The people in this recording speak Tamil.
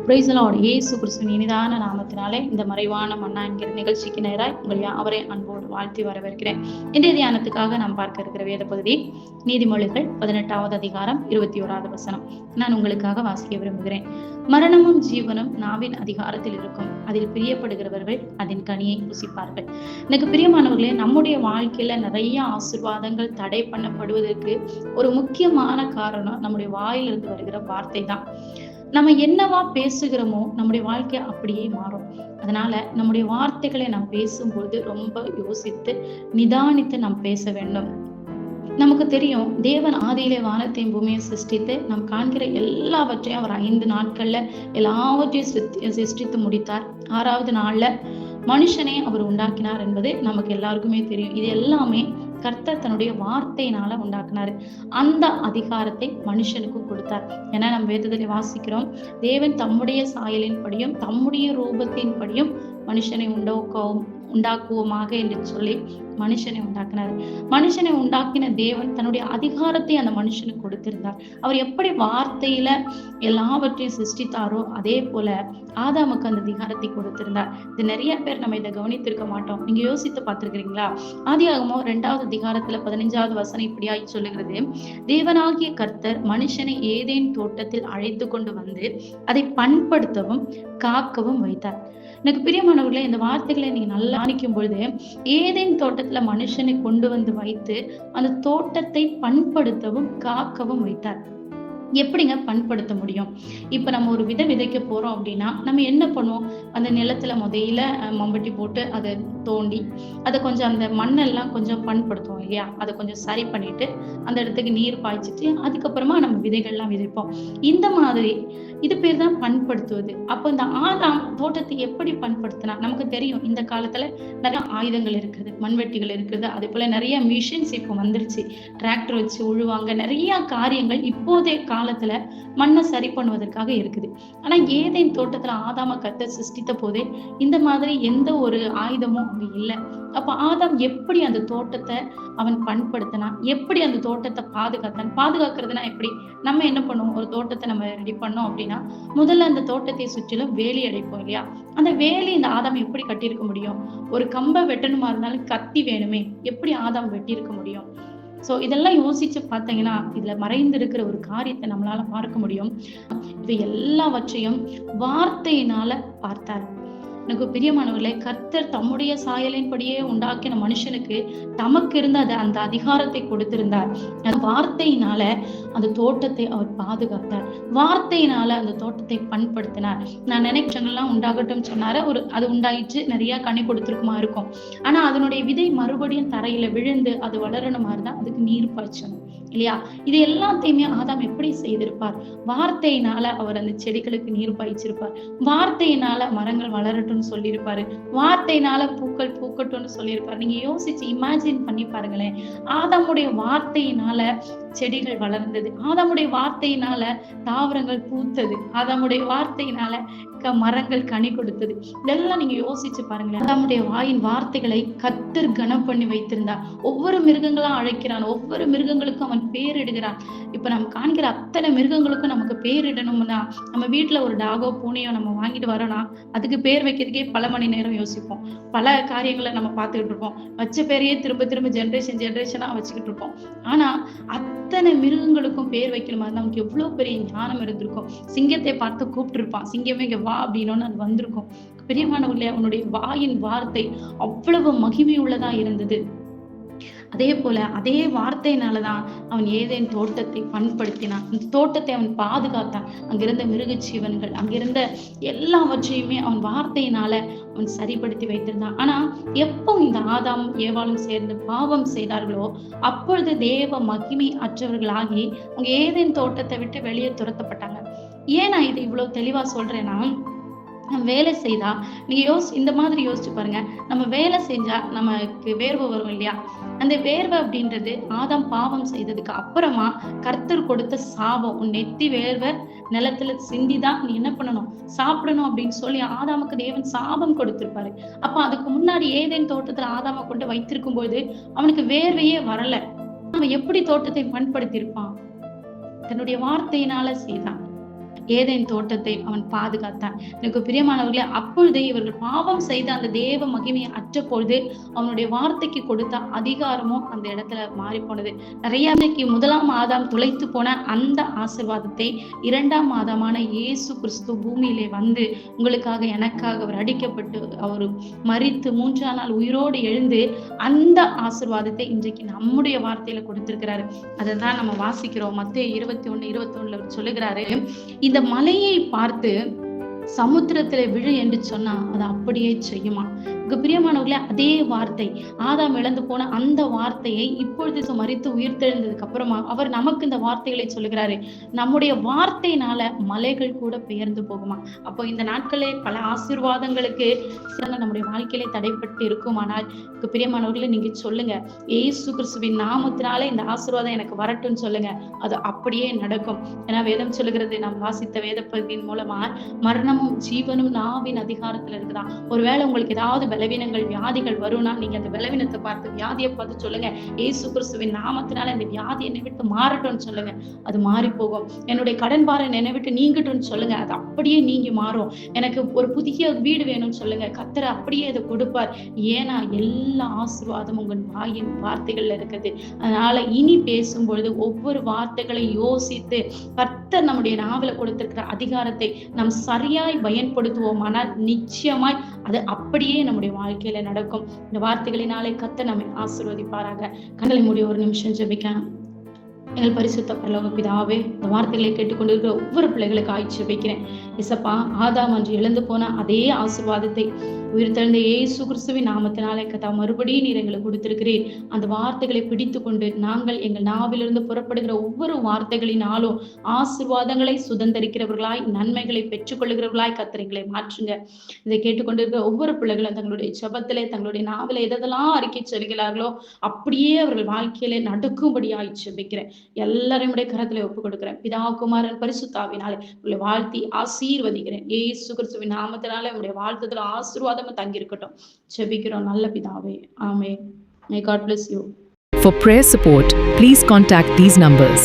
Praise the Lord. இயேசு கிறிஸ்துவின் இனிதான நாமத்தினாலே இந்த மறைவான மன்னா என்கிற நிகழ்ச்சிக்கு நேராய் உங்கள் யாவரை அன்போடு வாழ்த்தி வரவேற்கிறேன். இன்றைய தியானத்துக்காக நாம் பார்க்க இருக்கிற வேத பகுதி நீதிமொழிகள் 18வது அதிகாரம் 21வது வசனம். நான் உங்களுக்காக வாசிக்க விரும்புகிறேன். மரணமும் ஜீவனும் நாவின் அதிகாரத்தில் இருக்கும், அதில் பிரியப்படுகிறவர்கள் அதன் கனியை புசிப்பார்கள். எனக்கு பிரியமானவர்களே, நம்முடைய வாழ்க்கையில நிறைய ஆசீர்வாதங்கள் தடை பண்ணப்படுவதற்கு ஒரு முக்கியமான காரணம் நம்முடைய வாயிலிருந்து வருகிற வார்த்தை தான். நம்ம என்னவா பேசுகிறோமோ நம்முடைய வாழ்க்கை அப்படியே மாறும். அதனால நம்முடைய வார்த்தைகளை நாம் பேசும்போது ரொம்ப யோசித்து நிதானித்து நாம் பேச வேண்டும். நமக்கு தெரியும், தேவன் ஆதியிலே வானத்தையும் பூமியை சிருஷ்டித்து நாம் காண்கிற எல்லாவற்றையும் அவர் 5 நாட்கள்ல எல்லாவற்றையும் சிருஷ்டித்து முடித்தார். 6வது நாள்ல மனுஷனை அவர் உண்டாக்கினார் என்பது நமக்கு எல்லாருக்குமே தெரியும். இது எல்லாமே கர்த்தர் தன்னுடைய வார்த்தையினால உண்டாக்குனாரு. அந்த அதிகாரத்தை மனுஷனுக்கும் கொடுத்தார். ஏன்னா நம்ம வேதத்திலே வாசிக்கிறோம், தேவன் தம்முடைய சாயலின் படியும் தம்முடைய ரூபத்தின் படியும் மனுஷனை உண்டாக்குவோமாக என்று சொல்லி மனுஷனை உண்டாக்கினார். மனுஷனை உண்டாக்கின தேவன் தன்னுடைய அதிகாரத்தை அந்த மனுஷனுக்கு கொடுத்திருந்தார். அவர் எப்படி வார்த்தையில எல்லாவற்றையும் சிருஷ்டித்தாரோ அதே போல ஆதாமுக்கு அந்த அதிகாரத்தை கொடுத்திருந்தார். இது நிறைய பேர் நம்ம இதை கவனித்திருக்க மாட்டோம். நீங்க யோசித்து பார்த்திருக்கிறீங்களா? ஆதியாகமம் 2வது அதிகாரத்துல 15வது வசனம் இப்படியாய் சொல்லுகிறது, தேவனாகிய கர்த்தர் மனுஷனை ஏதேன் தோட்டத்தில் அழைத்து கொண்டு வந்து அதை பண்படுத்தவும் காக்கவும் வைத்தார். எனக்கு பிரியமானவர்களே, இந்த வார்த்தைகளை நீங்க நல்லா நினைக்கும் பொழுது, ஏதேன் தோட்டத்துல மனுஷனை கொண்டு வந்து வைத்து அந்த தோட்டத்தை பண்படுத்தவும் காக்கவும் வைத்தார். எப்படிங்க பண்படுத்த முடியும்? இப்ப நம்ம ஒரு விதைக்க போறோம் அப்படின்னா நம்ம என்ன பண்ணுவோம்? அந்த நிலத்துல முதல்ல மம்பட்டி போட்டு அதை தோண்டி அதை கொஞ்சம் அந்த மண்ணெல்லாம் கொஞ்சம் பண்படுத்துவோம் இல்லையா? அதை கொஞ்சம் சரி பண்ணிட்டு அந்த இடத்துக்கு நீர் பாய்ச்சிட்டு அதுக்கப்புறமா நம்ம விதைகள்லாம் விதைப்போம். இந்த மாதிரி இது பேர் தான் பண்படுத்துவது. அப்போ இந்த ஆதாம் தோட்டத்தை எப்படி பண்படுத்தினா? நமக்கு தெரியும், இந்த காலத்துல நிறைய ஆயுதங்கள் இருக்குது, மண்வெட்டிகள் இருக்குது, அதே போல நிறைய மிஷின்ஸ் இப்போ வந்துருச்சு. டிராக்டர் வச்சு உழுவாங்க, நிறைய காரியங்கள் இப்போதைய காலத்துல மண்ணை சரி பண்ணுவதற்காக இருக்குது. ஆனா ஏதேன் தோட்டத்துல ஆதாம கர்த்தர் சிருஷ்டித்த போதே இந்த மாதிரி எந்த ஒரு ஆயுதமும் அங்க இல்லை. அப்ப ஆதாம் எப்படி அந்த தோட்டத்தை அவன் பண்படுத்தினான்? எப்படி அந்த தோட்டத்தை பாதுகாத்தான்? பாதுகாக்கிறதுனா எப்படி? நம்ம என்ன பண்ணுவோம்? ஒரு தோட்டத்தை நம்ம ரெடி பண்ணோம் அப்படின்னா முதல்ல அந்த தோட்டத்தை சுற்றிலும் வேலி அடைப்போம் இல்லையா? அந்த வேலி இந்த ஆதாம் எப்படி கட்டியிருக்க முடியும்? ஒரு கம்பை வெட்டணுமா இருந்தாலும் கத்தி வேணுமே, எப்படி ஆதாம் வெட்டியிருக்க முடியும்? சோ இதெல்லாம் யோசிச்சு பார்த்தீங்கன்னா இதுல மறைந்திருக்கிற ஒரு காரியத்தை நம்மளால பார்க்க முடியும். இது எல்லாவற்றையும் வார்த்தையினால பார்த்தார். எனக்கு பிரியமானவர்களே, கர்த்தர் தம்முடைய சாயலின்படியே உண்டாக்கின மனுஷனுக்கு தமக்கு இருந்த அந்த அதிகாரத்தை கொடுத்திருந்தார். அந்த வார்த்தையினால அந்த தோட்டத்தை அவர் பாதுகாத்தார். வார்த்தையினால அந்த தோட்டத்தை பண்படுத்தினார். நான் நினைச்சங்கள்லாம் உண்டாகட்டும் சொன்னாரு, அது உண்டாயிடுச்சு, நிறைய கனி கொடுத்திருக்குமா இருக்கும். ஆனா அதனுடைய விதை மறுபடியும் தரையில விழுந்து அது வளரணுமா இருந்தா அதுக்கு நீர் பாய்ச்சணும் இல்லையா? இது எல்லாத்தையுமே ஆதாம் எப்படி செய்திருப்பார்? வார்த்தையினால அவர் அந்த செடிகளுக்கு நீர் பாய்ச்சிருப்பார். வார்த்தையினால மரங்கள் வளரட்டும்னு சொல்லியிருப்பாரு. வார்த்தையினால பூக்கள் பூக்கட்டும்னு சொல்லியிருப்பாரு. நீங்க யோசிச்சு இமேஜின் பண்ணி பாருங்களேன். ஆதாமுடைய வார்த்தையினால செடிகள் வளர்ந்தது, ஆதாமுடைய வார்த்தையினால தாவரங்கள் பூத்தது, ஆதாமுடைய வார்த்தையினால மரங்கள் கனி கொடுத்தது. இதெல்லாம் நீங்க யோசிச்சு பாருங்களேன். ஆதாமுடைய வாயின் வார்த்தைகளை கர்த்தர் கனம் பண்ணி வைத்திருந்தார். ஒவ்வொரு மிருகங்களா அழைக்கிறான், ஒவ்வொரு மிருகங்களுக்கும் அவன் பேரிடுகிறான். இப்ப நம்ம காண்கிற அத்தனை மிருகங்களுக்கும் நமக்கு பேரிடணும்னா, நம்ம வீட்டுல ஒரு டாகோ பூனையோ நம்ம வாங்கிட்டு வரோம்னா அதுக்கு பேர் வைக்கிறதுக்கே பல மணி நேரம் யோசிப்போம். பல காரியங்களை நம்ம பார்த்துக்கிட்டு இருப்போம். வச்ச பேரையே திரும்ப ஜெனரேஷனா வச்சுக்கிட்டு இருப்போம். ஆனா அத்தனை மிருகங்களுக்கும் பேர் வைக்கணுமா நமக்கு எவ்வளவு பெரிய ஞானம் இருந்திருக்கும். சிங்கத்தை பார்த்து கூப்பிட்டு இருப்பான், சிங்கமே இங்க வா அப்படின்னு அது வந்திருக்கும். பிரியமானவர்களே, அவனுடைய வாயின் வார்த்தை அவ்வளவு மகிமை உள்ளதா இருந்தது. அதே போல அதே வார்த்தையினாலதான் அவன் ஏதேன் தோட்டத்தை பண்படுத்தினான். அந்த தோட்டத்தை அவன் பாதுகாத்தான். அங்கிருந்த மிருக ஜீவன்கள், அங்கிருந்த எல்லாவற்றையுமே அவன் வார்த்தையினால அவன் சரிப்படுத்தி வைத்திருந்தான். ஆனா எப்போ இந்த ஆதாம் ஏவாளும் சேர்ந்து பாவம் செய்தார்களோ அப்பொழுது தேவ மகிமை அற்றவர்களாகி அவங்க ஏதேன் தோட்டத்தை விட்டு வெளியே துரத்தப்பட்டாங்க. ஏன் நான் இதை இவ்வளவு தெளிவா சொல்றேன்னா, நம்ம வேலை செய்தா நீங்க இந்த மாதிரி யோசிச்சு பாருங்க. நம்ம வேலை செஞ்சா நமக்கு வேர்வை வரும் இல்லையா? அந்த வேர்வை அப்படின்றது ஆதாம் பாவம் செய்ததுக்கு அப்புறமா கர்த்தர் கொடுத்த சாபம். உன் நெத்தி வேர்வை நிலத்துல சிந்திதான் நீ என்ன பண்ணணும், சாப்பிடணும் அப்படின்னு சொல்லி ஆதாமுக்கு தேவன் சாபம் கொடுத்திருப்பாரு. அப்ப அதுக்கு முன்னாடி ஏதேன் தோட்டத்துல ஆதாம கொண்டு வைத்திருக்கும் போது அவனுக்கு வேர்வையே வரல. அவன் எப்படி தோட்டத்தை பண்படுத்தி இருப்பான்? தன்னுடைய வார்த்தையினால செய்தான். ஏதேன் தோட்டத்தை அவன் பாதுகாத்தான். எனக்கு பிரியமானவர்களே, அப்பொழுது இவர்கள் பாவம் செய்த அந்த தேவ மகிமையை அற்ற பொழுது அவனுடைய வார்த்தைக்கு கொடுத்த அதிகாரமும் அந்த இடத்துல மாறி போனது. நிறைய இன்னைக்கு 1ஆம் ஆதாம் துளைத்து போன அந்த ஆசீர்வாதத்தை 2ஆம் ஆதாமான இயேசு கிறிஸ்து பூமியிலே வந்து உங்களுக்காக எனக்காக அவர் அடிக்கப்பட்டு அவர் மரித்து 3ஆம் நாள் உயிரோடு எழுந்து அந்த ஆசீர்வாதத்தை இன்றைக்கு நம்முடைய வார்த்தையில கொடுத்திருக்கிறாரு. அதை தான் நம்ம வாசிக்கிறோம். மத்தேயு 21:21 சொல்லுகிறாரு, இந்த மலையை பார்த்து சமுத்திரத்திலே விழு என்று சொன்னா அது அப்படியே செய்யுமா. பிரியமானவர்களே, அதே வார்த்தை ஆதாம் இழந்து போன அந்த வார்த்தையை இப்பொழுது மரித்து உயிர்த்தெழுந்ததுக்கு அப்புறமா அவர் நமக்கு இந்த வார்த்தைகளை சொல்லுகிறாரு. நம்முடைய வார்த்தையினால மலைகள் கூட பெயர்ந்து போகுமா. அப்போ இந்த நாட்களே பல ஆசீர்வாதங்களுக்கு நம்முடைய வாழ்க்கையிலே தடைப்பட்டு இருக்குமானால் பிரியமானவர்களே, நீங்க சொல்லுங்க, ஏசு கிறிஸ்துவின் நாமத்தினாலே இந்த ஆசீர்வாதம் எனக்கு வரட்டும்னு சொல்லுங்க. அது அப்படியே நடக்கும். ஏன்னா வேதம் சொல்லுகிறது, நாம் வாசித்த வேத பகுதியின் மூலமா மரணமும் ஜீவனும் நாவின் அதிகாரத்துல இருக்குதான். ஒருவேளை உங்களுக்கு ஏதாவது பலவீனங்கள் வியாதிகள் வரும்னா நீங்க அந்த பலவீனத்தை பார்த்து வியாதியை பார்த்து சொல்லுங்க, ஏசு கிறிஸ்துவின் நாமத்தினால இந்த வியாதி என்னை விட்டு மாறட்டும்னு சொல்லுங்க. அது மாறி போகும். என்னுடைய கடன் பாரம் என்னை விட்டு நீங்கட்டும்னு சொல்லுங்க. அது அப்படியே நீங்கி மாறும். எனக்கு ஒரு புதிய வீடு வேணும்னு சொல்லுங்க. கர்த்தர் அப்படியே அதை கொடுப்பார். ஏன்னா எல்லா ஆசீர்வாதமும் உங்கள் வாயின் வார்த்தைகள்ல இருக்குது. அதனால இனி பேசும்பொழுது ஒவ்வொரு வார்த்தைகளை யோசித்து கர்த்தர் நம்முடைய நாவல கொடுத்திருக்கிற அதிகாரத்தை நாம் சரியாய் பயன்படுத்துவோமானால் நிச்சயமாய் அது அப்படியே நம்முடைய வாழ்க்கையில நடக்கும். இந்த வார்த்தைகளினாலே கர்த்தர் நம்மை ஆசீர்வதிப்பாராக. கண்களை மூடி ஒரு நிமிஷம் ஜெபிக்கலாம். எங்கள் பரிசுத்த பரலோக பிதாவே, இந்த வார்த்தைகளை கேட்டுக்கொண்டிருக்கிற ஒவ்வொரு பிள்ளைகளுக்கு ஜெபிக்கிறேன். இசப்பா, ஆதாம் அன்று இழந்து போன அதே ஆசீர்வாதத்தை உயிர்த்தெழுந்த இயேசு கிறிஸ்துவின் நாமத்தினாலே கர்த்தா மறுபடியும் நீர் எங்களுக்கு கொடுத்திருக்கிறீர். அந்த வார்த்தைகளை பிடித்து கொண்டு நாங்கள் எங்கள் நாவிலிருந்து புறப்படுகிற ஒவ்வொரு வார்த்தைகளினாலும் ஆசீர்வாதங்களை சுதந்திரிக்கிறவர்களாய், நன்மைகளை பெற்றுக்கொள்ளுகிறவர்களாய் கர்த்தர் எங்களை மாற்றுங்க. இதை கேட்டுக்கொண்டிருக்கிற ஒவ்வொரு பிள்ளைகளும் தங்களுடைய ஜெபத்திலே தங்களுடைய நாவில எதெல்லாம் அறிக்கை சொல்கிறார்களோ அப்படியே அவர்கள் வாழ்க்கையிலே நடக்கும்படியாய் ஜெபிக்கிறேன். எல்லாரையும் கரத்திலே ஒப்புக் கொடுக்கிறேன். பிதா, குமாரன், பரிசுத்தாவினாலே உங்களை வாழ்த்தி ஆசீர்வதிக்கிறேன். இயேசு கிறிஸ்துவின் நாமத்தினாலே உங்களுடைய வாழ்த்துதல் ஆசீர்வாதம் தங்கி இருக்கட்டும். ஜெபிக்கிறோம் நல்ல பிதாவே. ஆமென். May God bless you. For prayer support, please contact these numbers.